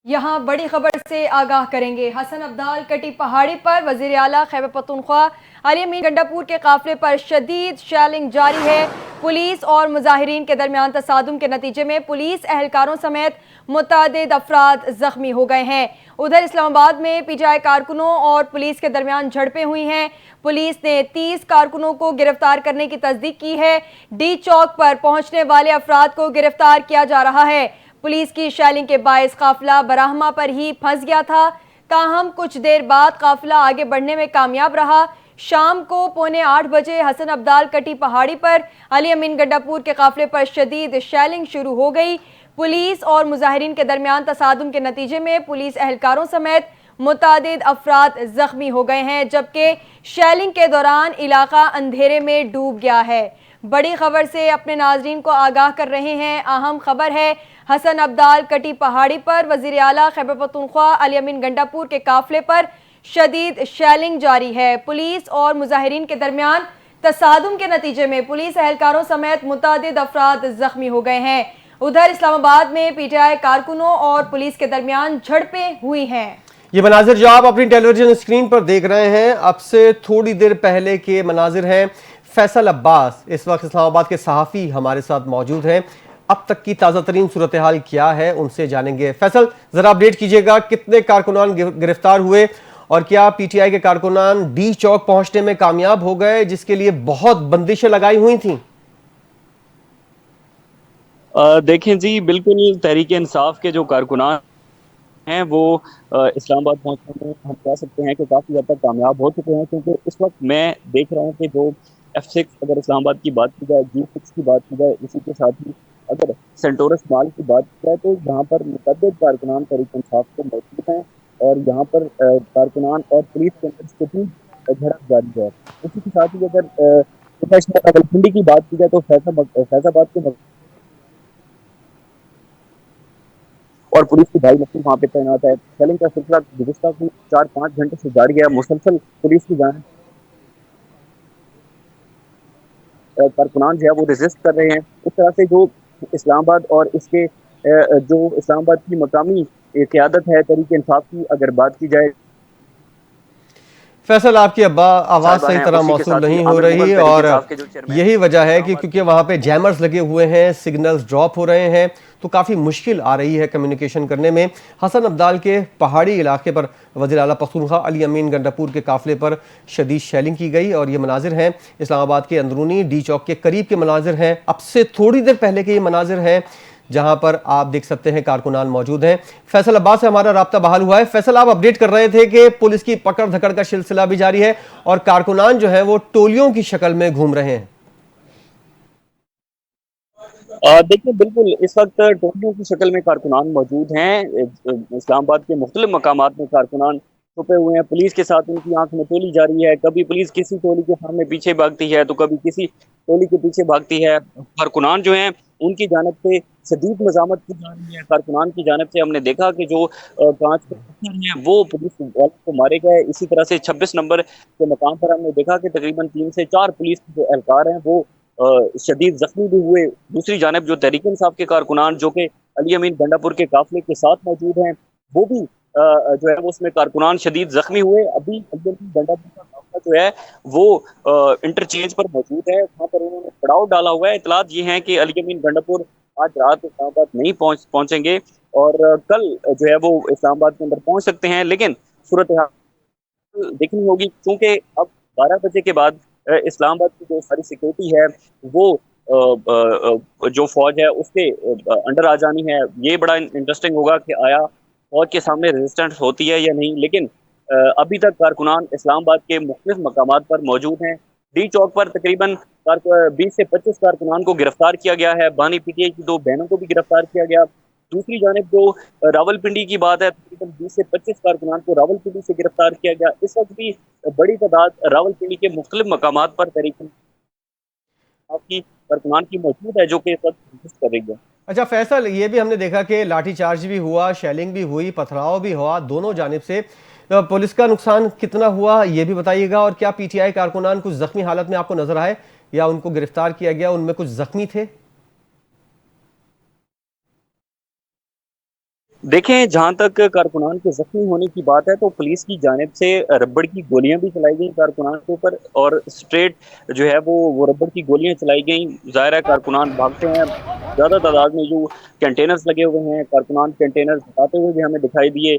यहाँ बड़ी खबर से आगाह करेंगे। हसन अब्दाल कटी पहाड़ी पर वजीर आला खैबर पख्तूनख्वा अली अमीन गंडापुर के काफिले पर शदीद शेलिंग जारी है। पुलिस और मुजाहिरीन के दरमियान तसादुम के नतीजे में पुलिस एहलकारों समेत मुतअद्दिद अफराद जख्मी हो गए हैं। उधर इस्लामाबाद में पीटीआई कारकुनों और पुलिस के दरमियान झड़पें हुई हैं। पुलिस ने 30 कारकुनों को गिरफ्तार करने की तस्दीक की है। डी चौक पर पहुंचने वाले अफराद को गिरफ्तार किया जा रहा है। पुलिस की शेलिंग के बायस काफिला बराहमा पर ही फंस गया था। ताहम कुछ देर बाद काफिला आगे बढ़ने में कामयाब रहा। शाम को 7:45 बजे हसन अब्दाल कटी पहाड़ी पर अली अमीन गंडापुर के काफिले पर शदीद शेलिंग शुरू हो गई। पुलिस और मुजाहिरीन के दरमियान तसादुम के नतीजे में पुलिस एहलकारों समेत मुतअद्दिद अफराद जख्मी हो गए हैं, जबकि शेलिंग के दौरान इलाका अंधेरे में डूब गया है। बड़ी खबर से अपने नाजरीन को आगाह कर रहे हैं। अहम खबर है, हसन अब्दाल कटी पहाड़ी पर वजीर आला खैबर पख्तूनख्वा अली अमीन गंडापुर के काफिले पर शदीद शेलिंग जारी है। पुलिस और मुजाहिरीन के दरमियान तसादुम के नतीजे में पुलिस एहलकारों समेत मुतअद्दिद अफराद जख्मी हो गए हैं। उधर इस्लामाबाद में पीटीआई कारकुनों और पुलिस के दरमियान झड़पें हुई हैं। ये मनाजिर जो आप अपनी टेलीविजन स्क्रीन पर देख रहे हैं, अब से थोड़ी देर पहले के मनाजिर हैं। फैसल अब्बास इस वक्त इस्लामाबाद के सहाफ़ी हमारे साथ मौजूद हैं। अब तक की ताज़ा तरीन सूरत हाल क्या है, उनसे जानेंगे। फैसल, ज़रा अपडेट कीजिएगा, कितने कारकुनान गिरफ्तार हुए और क्या पीटीआई के कारकुनान डी चौक पहुंचने में कामयाब हो गए, जिसके लिए बहुत बंदिशें लगाई हुई थी? देखें जी, बिल्कुल तहरीक इंसाफ के जो कारकुनान हैं वो इस्लामाबाद पहुंचने में हम कह सकते हैं कि काफ़ी हद तक कामयाब हो चुके हैं, क्योंकि इस वक्त मैं देख रहा हूं कि जो F6 अगर इस्लामाबाद की बात की जाए, G6 की बात की जाए, इसी के साथ ही अगर सेंटोरस माल की बात की जाए, तो यहाँ पर मुतअद्दिद कारकुनान तहरीक इंसाफ के मौजूद हैं और यहाँ पर कारकुनान और पुलिस के अंदर स्थिति झड़प जारी है। इसी के साथ ही अगर प्रोफेशनल रावलपिंडी की बात की जाए तो फैजाबाद के और पुलिस की भारी मशीन वहाँ पे तैनात है। शेलिंग का सिलसिला गुज़िश्ता 4-5 घंटे से जारी है। मुसलसल पुलिस की जानिब कारकुनान जो है वो रेजिस्ट कर रहे हैं। इस तरह से जो इस्लामाबाद और इसके जो इस्लामाबाद की मकामी क़यादत है तहरीक इंसाफ की, अगर बात की जाए। फैसल, आपकी आवाज़ सही तरह मौसूल नहीं हो रही और यही वजह है कि क्योंकि वहाँ पे जैमर्स लगे हुए हैं, सिग्नल्स ड्रॉप हो रहे हैं, तो काफ़ी मुश्किल आ रही है कम्युनिकेशन करने में। हसन अब्दाल के पहाड़ी इलाके पर वज़ीर आला पख्तूनख्वा अली अमीन गंडापुर के काफ़िले पर शदीद शेलिंग की गई और ये मनाजिर हैं इस्लामाबाद के अंदरूनी डी चौक के करीब के मनाजिर हैं। अब से थोड़ी देर पहले के ये मनाजिर हैं जहां पर आप देख सकते हैं कारकुनान मौजूद हैं। फैसल अब्बास से हमारा राब्ता बहाल हुआ है। फैसल, आप अपडेट कर रहे थे कि पुलिस की पकड़ धकड़ का सिलसिला भी जारी है और कारकुनान जो है वो टोलियों की शक्ल में घूम रहे हैं। देखिए, बिल्कुल इस वक्त टोलियों की शक्ल में कारकुनान मौजूद हैं। इस्लामाबाद के मुख्तलिफ मकामात में कारकुनान छुपे हुए हैं। पुलिस के साथ उनकी आंख में तोली जा रही है। कभी पुलिस किसी टोली के सामने पीछे भागती है तो कभी किसी टोली के पीछे भागती है। कारकुनान जो हैं उनकी जानिब से शदीद मज़ामत की जा रही है। कारकुनान की जानिब से हमने देखा कि जो कांच के पत्थर हैं वो पुलिस वालों को मारे गए। इसी तरह से 26 नंबर के मकाम पर हमने देखा कि तकरीबन 3 से 4 पुलिस के जो एहलकार हैं वो शदीद जख्मी भी हुए। दूसरी जानिब जो तहरीक इंसाफ के कारकुनान जो कि अली अमीन गंडापुर के काफिले के साथ मौजूद हैं, वो भी जो है वो उसमें कारकुनान शदीद जख्मी हुए। अभी अली अमीन गंडापुर का काफिला जो है वो इंटरचेंज पर मौजूद है, वहाँ पर उन्होंने पड़ाव डाला हुआ है। इतलात ये हैं कि अली अमीन गंडापुर आज रात इस्लामाबाद नहीं पहुंचेंगे और कल जो है वो इस्लामाबाद के अंदर पहुंच सकते हैं, लेकिन सूरत हाल देखनी होगी, क्योंकि अब 12 बजे के बाद इस्लामाबाद की जो सारी सिक्योरिटी है वो जो फौज है उसके अंडर आ जानी है। ये बड़ा इंटरेस्टिंग होगा कि आया फौज के सामने रेजिस्टेंस होती है या नहीं। लेकिन अभी तक कारकुनान इस्लामाबाद के मुख्तलिफ मकामात पर मौजूद हैं। डी चौक पर तकरीबन 20 से 25 कारकुनान को गिरफ्तार किया गया है। बानी पीटीआई की 2 बहनों को भी गिरफ्तार किया गया। दूसरी जानिब जो रावलपिंडी की बात है, तकरीबन 20 से 25 कारकुनान को रावलपिंडी से गिरफ्तार किया गया। इस वक्त भी बड़ी तादाद रावलपिंडी के मुख्तलिफ मकामात पर तहरीक की कारकुनान की मौजूद है, जो कि इस वक्त कोशिश कर रही है। अच्छा फैसल, ये भी हमने देखा कि लाठीचार्ज भी हुआ, शेलिंग भी हुई, पथराव भी हुआ दोनों जानिब से। पुलिस का नुकसान कितना हुआ ये भी बताइएगा, और क्या पीटीआई कारकुनान कुछ जख्मी हालत में आपको नजर आए या उनको गिरफ्तार किया गया, उनमें कुछ जख्मी थे? देखें, जहां तक कारकुनान के जख्मी होने की बात है तो पुलिस की जानिब से रबड़ की गोलियां भी चलाई गई कारकुनान के ऊपर, और स्ट्रेट जो है वो रबड़ की गोलियां चलाई गई। जाहिर है कारकुनान भागते हैं, ज्यादा तादाद में जो कंटेनर्स लगे हुए हैं, कारकुनान कंटेनर्स हटाते हुए भी हमें दिखाई दिए।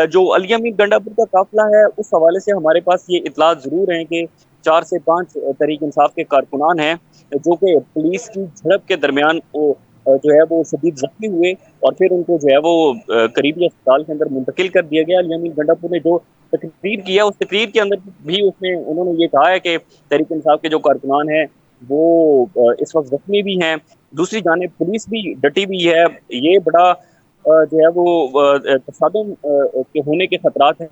जो अली अमीन गंडापुर का काफिला है, उस हवाले से हमारे पास ये इतला जरूर है कि 4 से 5 तहरीक इंसाफ के कारकुनान हैं जो कि पुलिस की झड़प के दरमियान वो जो है वो शदीद जख्मी हुए, और फिर उनको जो है वो करीबी अस्पताल के अंदर मुंतकिल कर दिया गया। अली अमीन गंडापुर ने जो तकरीर किया, उस तकरीर के अंदर भी उसमें उन्होंने ये कहा है कि तहरीक इंसाफ के जो कारकुनान हैं वो इस वक्त जख्मी भी हैं। दूसरी जानिब पुलिस भी डटी हुई है। ये बड़ा जो है वो तसादुम के होने के खतरात हैं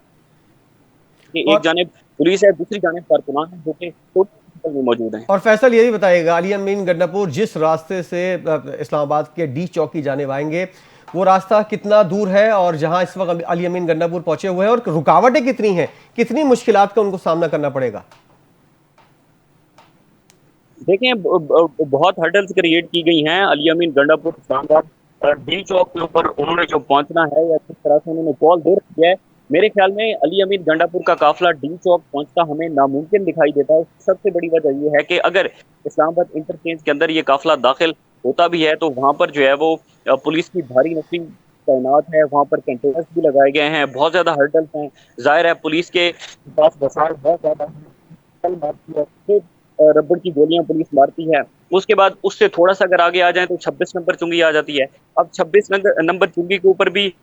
कि एक और जानिब पुलिस है, दूसरी जानिब कारकुनान है जो कि टोटल में मौजूद हैं। और फैसल ये भी बताइएगा, अली अमीन गंडापुर जिस रास्ते से इस्लामाबाद के डी चौक की जाने आएंगे, वो रास्ता कितना दूर है, और जहां इस वक्त अली अमीन गंडापुर पहुंचे हुए हैं, और रुकावटें कितनी हैं, कितनी मुश्किलात का उनको सामना करना पड़ेगा? देखें, बहुत हर्डल्स क्रिएट की गई हैं। अली अमीन गंडापुर इस्लामाबाद डी चौक के ऊपर उन्होंने जो पहुंचना है या किस तरह से उन्होंने कॉल दे रखी है, मेरे ख्याल में अली अमीन गंडापुर का काफिला डी चौक पहुंचता हमें नामुमकिन दिखाई देता है। सबसे बड़ी वजह यह है कि अगर इस्लामाबाद इंटरचेंज के अंदर ये काफिला दाखिल होता भी है तो वहां पर जो है वो पुलिस की भारी नफरी तैनात है, वहां पर कंटेनर्स भी लगाए गए हैं, बहुत ज्यादा हर्डल्स हैं। जाहिर है पुलिस के पास वसाइल बहुत ज्यादा है, रबड़ की गोलियां पुलिस मारती है। उसके बाद उससे थोड़ा सा अगर आगे आ जाए तो 26 नंबर चुंगी आ जाती है। अब 26 नंबर चुंगी के ऊपर भी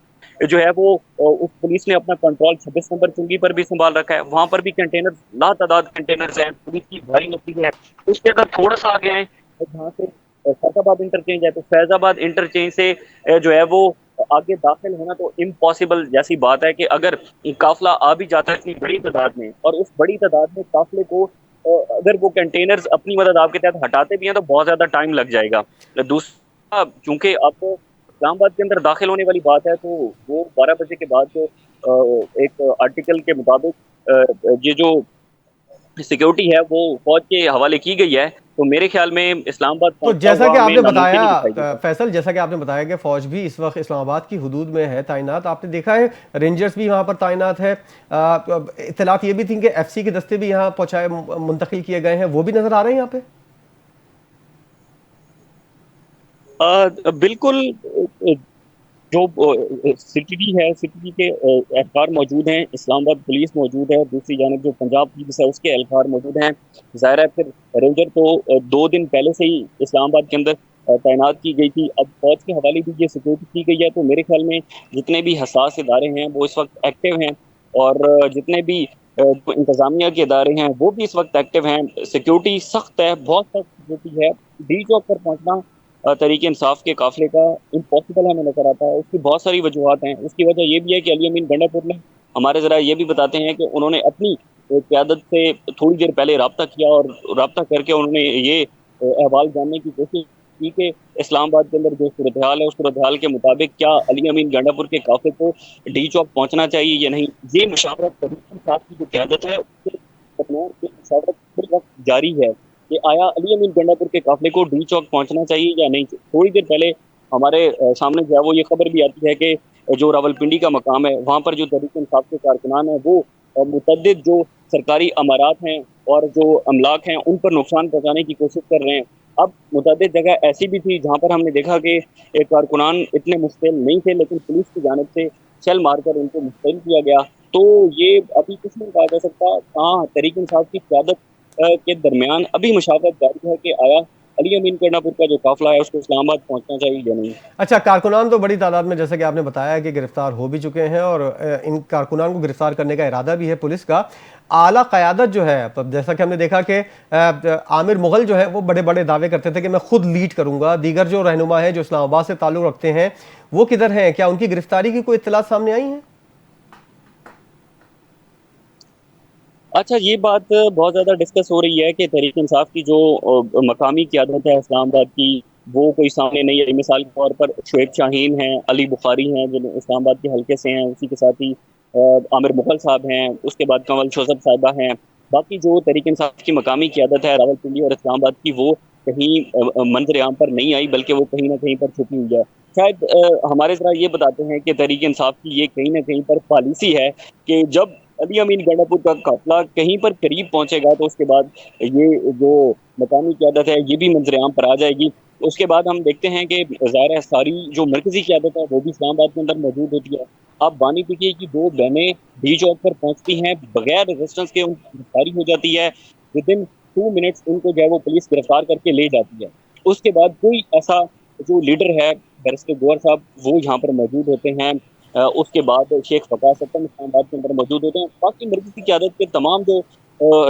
जो है वो उस पुलिस ने अपना कंट्रोल 26 नंबर चुंगी पर भी संभाल रखा है। वहां पर भी कंटेनर लातादाद कंटेनर्स हैं, पुलिस की भारी नफरी है। उसके अगर थोड़ा सा आगे आए जहाँ से फैजाबाद इंटरचेंज है, तो फैजाबाद इंटरचेंज से जो है वो आगे दाखिल होना तो इम्पॉसिबल जैसी बात है कि अगर काफिला आ भी जाता है इतनी बड़ी तादाद में, और उस बड़ी तादाद में काफिले को अगर वो कंटेनर्स अपनी मदद आपके तहत हटाते भी हैं तो बहुत ज्यादा टाइम लग जाएगा। दूसरा, चूंकि आपको इस्लामाबाद के अंदर दाखिल होने वाली बात है तो वो 12 बजे के बाद जो एक आर्टिकल के मुताबिक ये जो सिक्योरिटी है वो फौज के हवाले की गई है, तो मेरे ख्याल में इस्लामाबाद तो जैसा कि आपने बताया बताया फैसल, जैसा कि आपने बताया कि फौज भी इस वक्त इस्लामाबाद की हुदूद में है तैनात, आपने देखा है रेंजर्स भी वहां पर तैनात है। इत्तलात ये भी थी कि एफसी के दस्ते भी यहाँ पहुंचाए मुंतकिल किए गए हैं, वो भी नजर आ रहे हैं यहाँ पे। बिल्कुल, जो सिटी है, सिटी के एहलकार मौजूद हैं, इस्लामाबाद पुलिस मौजूद है, दूसरी जानब जो पंजाब पुलिस है उसके एहलकार मौजूद हैं। ज़ाहिर है फिर रेंजर तो 2 दिन पहले से ही इस्लामाबाद के अंदर तैनात की गई थी। अब फौज के हवाले भी ये सिक्योरिटी की गई है, तो मेरे ख्याल में जितने भी हसास इदारे हैं वो इस वक्त एक्टिव हैं, और जितने भी इंतजामिया के इदारे हैं वो भी इस वक्त एक्टिव हैं। सिक्योरिटी सख्त है, बहुत सख्त सिक्योरिटी है। डी चौक पर पहुँचना तहरीक इंसाफ के काफिले का इम्पॉसिबल हमें नजर आता है। उसकी बहुत सारी वजूहत हैं। उसकी वजह यह भी है कि अली अमीन गंडापुर ने हमारे ज़रा ये भी बताते हैं कि उन्होंने अपनी क़यादत से थोड़ी देर पहले रब्ता किया, और रब्ता करके उन्होंने ये अहवाल जानने की कोशिश की कि इस्लामाबाद के अंदर जो सूरत हाल है उस सूरत हाल के मुताबिक क्या अली अमीन गंडापुर के काफिले को डी चौक पहुँचना चाहिए या नहीं। ये मुशावरत तहरीक इंसाफ की जो क़यादत है उसके दरमियान ये मुशावरत पूरे वक्त जारी है कि आया अली अमीन गंडापुर के काफिले को डी चौक पहुंचना चाहिए या नहीं। थोड़ी देर पहले हमारे सामने जो है वो ये खबर भी आती है कि जो रावलपिंडी का मकाम है वहाँ पर जो तहरीक इंसाफ के कारकुनान हैं वो मुतअद्दिद जो सरकारी अमारात हैं और जो अमलाक हैं उन पर नुकसान पहुँचाने की कोशिश कर रहे हैं। अब मुतअद्दिद जगह ऐसी भी थी जहाँ पर हमने देखा कि एक कारकुनान इतने मुश्तिल नहीं थे, लेकिन पुलिस की जानिब से छल मारकर उनको मुश्तिल किया गया। तो ये अभी कुछ नहीं कहा जा सकता। हाँ, तहरीक इंसाफ की क़यादत के दरमियान अभी मुशावरत जारी है कि आया अली अमीन गंडापुर का जो काफिला है उसको इस्लामाबाद पहुंचना चाहिए या नहीं। अच्छा, कारकुनान तो बड़ी तादाद में जैसा कि आपने बताया कि गिरफ्तार हो भी चुके हैं, और इन कारकुनान को गिरफ्तार करने का इरादा भी है पुलिस का। आला क़यादत जो है, जैसा कि हमने देखा कि आमिर मुगल जो है वो बड़े बड़े दावे करते थे कि मैं खुद लीड करूंगा। दीगर जो रहनुमा है जो इस्लामाबाद से ताल्लुक़ रखते हैं वो किधर हैं? क्या उनकी गिरफ्तारी की कोई इत्तला सामने आई है? अच्छा, ये बात बहुत ज़्यादा डिस्कस हो रही है कि तहरीक इंसाफ की जो मकामी क़यादत है इस्लामाबाद की वो कोई सामने नहीं आई। मिसाल के तौर पर शुएब शाहीन हैं, अली बुखारी हैं जो इस्लामाबाद के हल्के से हैं, उसी के साथ ही आमिर मुगल साहब हैं, उसके बाद कंवल शोजब साहिबा हैं। बाकी जो तहरीक इंसाफ की मकामी क़यादत है रावलपिंडी और इस्लामाबाद की वो कहीं मंजर आम पर नहीं आई, बल्कि वो कहीं ना कहीं पर छुपी हुई है। शायद हमारे जरा ये बताते हैं कि तहरीक इंसाफ की ये कहीं ना कहीं पर पॉलिसी है कि जब अली अमीन गंडापुर का काफिला कहीं पर करीब पहुंचेगा तो उसके बाद ये जो मकामी क़यादत है ये भी मंजर आम पर आ जाएगी। उसके बाद हम देखते हैं कि ज़ाहिर है सारी जो मरकजी क़यादत है वो भी इस्लामाबाद के अंदर मौजूद होती है। अब बानी पीटीआई की 2 बहनें डी चौक पर पहुंचती हैं, बगैर रेजिस्टेंस के उनकी गिरफ्तारी हो जाती है। विदिन 2 मिनट्स उनको जो है वो पुलिस गिरफ्तार करके ले जाती है। उसके बाद कोई ऐसा जो लीडर है बैरिस्टर गोहर साहब वो यहाँ पर मौजूद होते हैं। उसके बाद शेख वकास अख्तर इस्लामाबाद के अंदर मौजूद होते हैं। बाकी मरकजी क़यादत के तमाम जो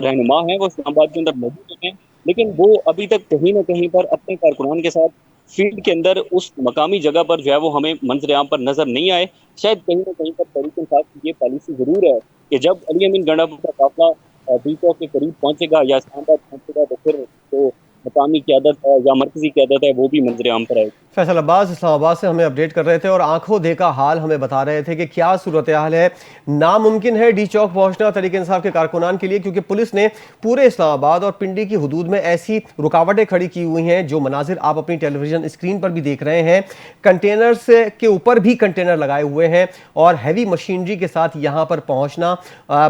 रहनुमा हैं वो इस्लामाबाद के अंदर मौजूद होते हैं, लेकिन वो अभी तक कहीं न कहीं पर अपने कारकुनान के साथ फील्ड के अंदर उस मकामी जगह पर जो है वो हमें मंजर आम पर नजर नहीं आए। शायद कहीं न कहीं पर तहरीक इंसाफ की ये पॉलिसी ज़रूर है कि जब अली अमीन गंडापुर का काफिला डी चौक के करीब पहुंचेगा या इस्लामाबाद पहुंचेगा तो फिर जो मकामी क़यादत है या मरकजी क़यादत है वो भी मंजर आम पर आएगी। फैसल अब्बास इस्लामाबाद से हमें अपडेट कर रहे थे और आंखों देखा हाल हमें बता रहे थे कि क्या सूरत हाल है। नामुमकिन है डी चौक पहुंचना तहरीक इंसाफ के कारकुनान के लिए, क्योंकि पुलिस ने पूरे इस्लामाबाद और पिंडी की हदूद में ऐसी रुकावटें खड़ी की हुई हैं जो मनाजिर आप अपनी टेलीविजन स्क्रीन पर भी देख रहे हैं। कंटेनर्स के ऊपर भी कंटेनर लगाए हुए हैं और हैवी मशीनरी के साथ यहाँ पर पहुंचना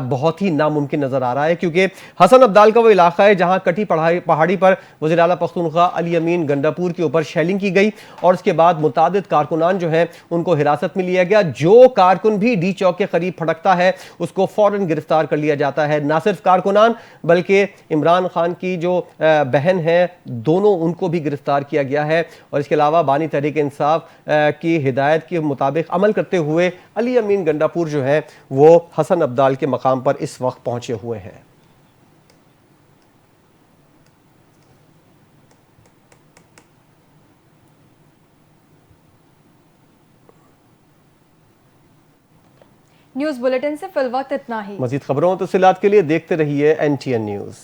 बहुत ही नामुमकिन नजर आ रहा है, क्योंकि हसन अब्दाल का वो इलाका है जहाँ कटी पहाड़ी पर वज़ीर आला पख्तूनख्वा अली अमीन गंडापुर के ऊपर शेलिंग की गई और उसके बाद मुतादिद कारकुनान जो है उनको हिरासत में लिया गया। जो कारकुन भी डी चौक के करीब फटकता है उसको फौरन गिरफ्तार कर लिया जाता है। ना सिर्फ कारकुनान बल्कि इमरान खान की जो बहन है दोनों उनको भी गिरफ्तार किया गया है। और इसके अलावा बानी तहरीक इंसाफ की हिदायत के मुताबिक अमल करते हुए अली अमीन गंडापुर जो है वो हसन अब्दाल के मकाम पर इस वक्त पहुंचे हुए हैं। न्यूज़ बुलेटिन से फिल वक्त इतना ही। मजीद खबरों और तफसीलात के लिए देखते रहिए NTN न्यूज़।